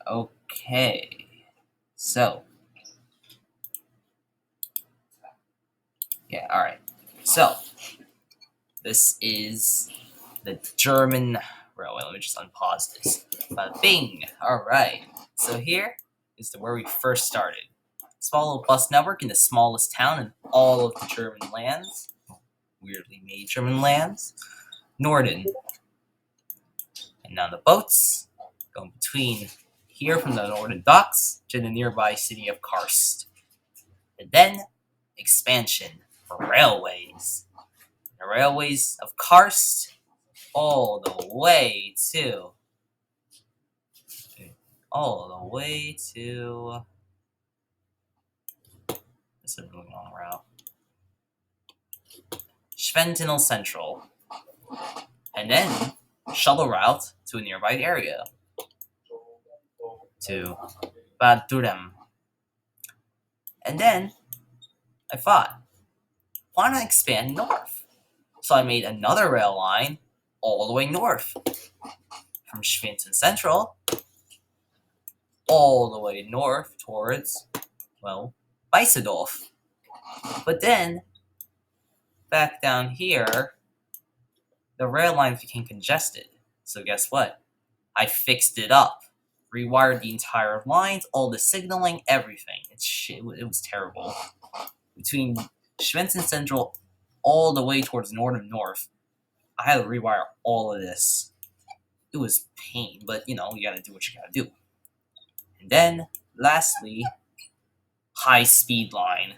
Okay, so, yeah, alright. So, this is the German railway. Let me just unpause this. Bing! Alright, so here is where we first started. Small little bus network in the smallest town in all of the German lands. Weirdly made German lands. Norden. And now the boats going between here from the Norden docks to the nearby city of Karst. And then expansion for railways. The railways of Karst all the way to this is a really long route. Schwentinel Central. And then shuttle route to a nearby area. To Bad Dürrem. And then I thought, why not expand north? So I made another rail line all the way north. From Schwentin Central all the way north towards, well, Weißendorf. But then, back down here, the rail lines became congested. So guess what? I fixed it up. Rewired the entire lines, all the signaling, everything. It was terrible. Between Schwentin Central all the way towards Norden North, I had to rewire all of this. It was pain, but you gotta do what you gotta do. And then, lastly, high-speed line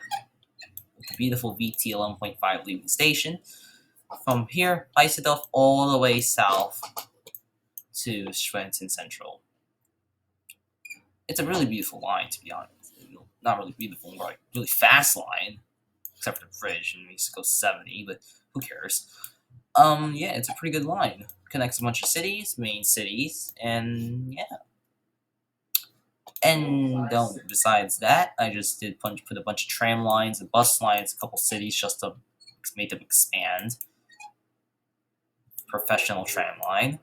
with the beautiful VT 11.5 leaving station. From here, Weißendorf all the way south to Schwentin Central. It's a really beautiful line, to be honest. Not really beautiful, but like really fast line, except for the bridge, and it needs to go 70, but who cares? Yeah, it's a pretty good line. Connects a bunch of cities, main cities, and yeah. And besides that, I just put a bunch of tram lines and bus lines, a couple cities, just to make them expand. Professional tram line.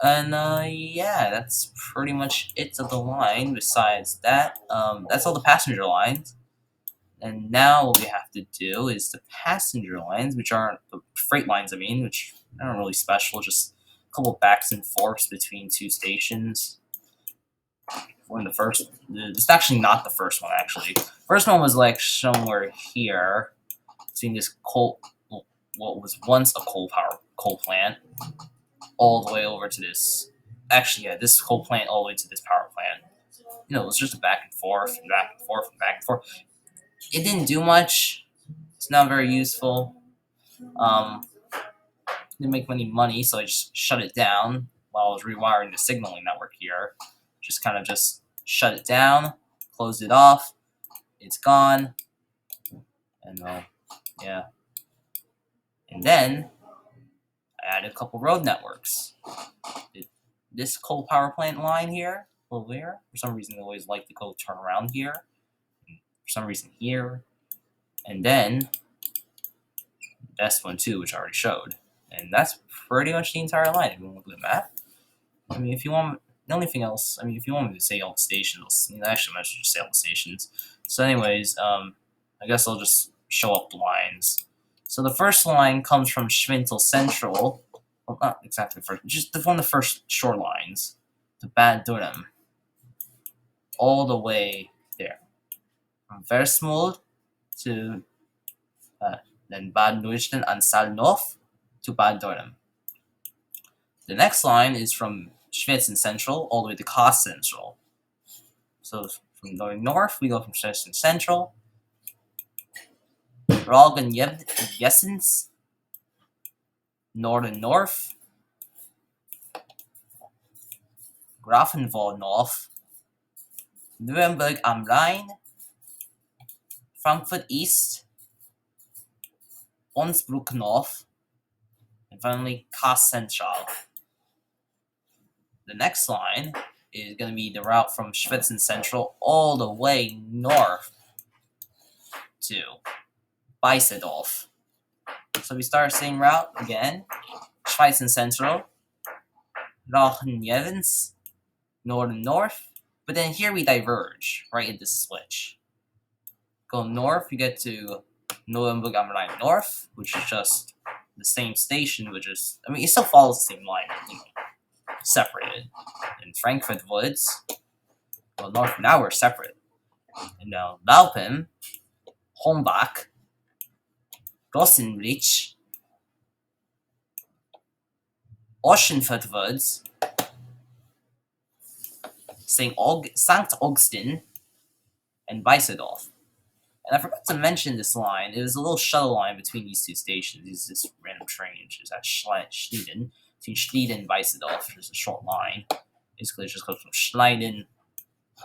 And yeah, that's pretty much it of the line. Besides that, that's all the passenger lines. And now what we have to do is the passenger lines, which aren't the freight lines, which aren't really special, just a couple backs and forths between two stations. It's actually not the first one, actually. First one was like somewhere here, between this what was once a coal plant, all the way over to this. Actually, yeah, this coal plant all the way to this power plant. It was just a back and forth and back and forth and back and forth. It didn't do much. It's not very useful. Didn't make any money, so I just shut it down while I was rewiring the signaling network here. Just shut it down, closed it off. It's gone. And yeah. And then I added a couple road networks. This coal power plant line here, over there, for some reason, I always like to go turn around here. For some reason, here. And then this one too, which I already showed. And that's pretty much the entire line. If you want to look at the map. If you want, the only thing else, if you want me to say all the stations, actually, I should just say all the stations. So, anyways, I guess I'll just show up the lines. So the first line comes from Schwentel Central. Well, not exactly first, just one of the first short lines to Bad Dürrem. All the way there. From Versmold to then Bad Neustadt an Salnhof to Bad Dürrem. The next line is from Schwentin Central all the way to Kast Central. So from going north, we go from Schwentin Central, Ralgen Jessens, Norden North, Grafenwald North, Nuremberg am Rhein, Frankfurt East, Onsbruck North, and finally Kast Central. The next line is going to be the route from Schwentin Central all the way north to Weißendorf. So we start the same route again. Schwentin Central, Rauchenjevens, north and north, but then here we diverge right at this switch. Go north, you get to Nuremberg Line North, which is just the same station, which is, I mean, it still follows the same line, you know, separated. In Frankfurt Woods, well, north, now we're separate. And now Laupen, Hombach, Gossenrich, Oschenfurt Woods, St. Augustin, and Weißendorf. And I forgot to mention this line. It was a little shuttle line between these two stations. It's this random train, which is at Schlieden. Between Schlieden and Weißendorf, which is a short line. Basically, it just goes from Schlieden,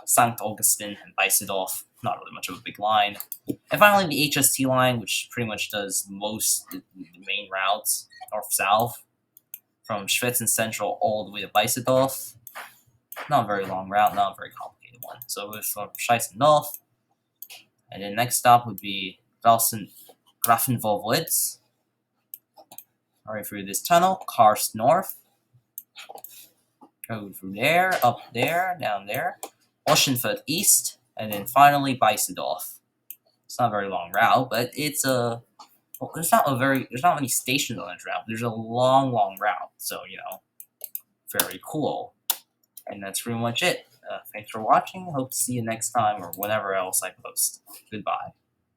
St. Augustin, and Weißendorf. Not really much of a big line. And finally, the HST line, which pretty much does most of the main routes, north-south, from Schwetzen Central all the way to Weißendorf. Not a very long route, not a very complicated one. So it's from Scheißen North. And then next stop would be Grafenwolf Woods. Alright, through this tunnel, Karst North. Go through there, up there, down there. Oschenfurt East, and then finally Weißendorf. It's not a very long route, but it's a well, there's not many stations on this route. There's a long route, so you know, very cool. And that's pretty much it. Thanks for watching. Hope to see you next time or whenever else I post. Goodbye.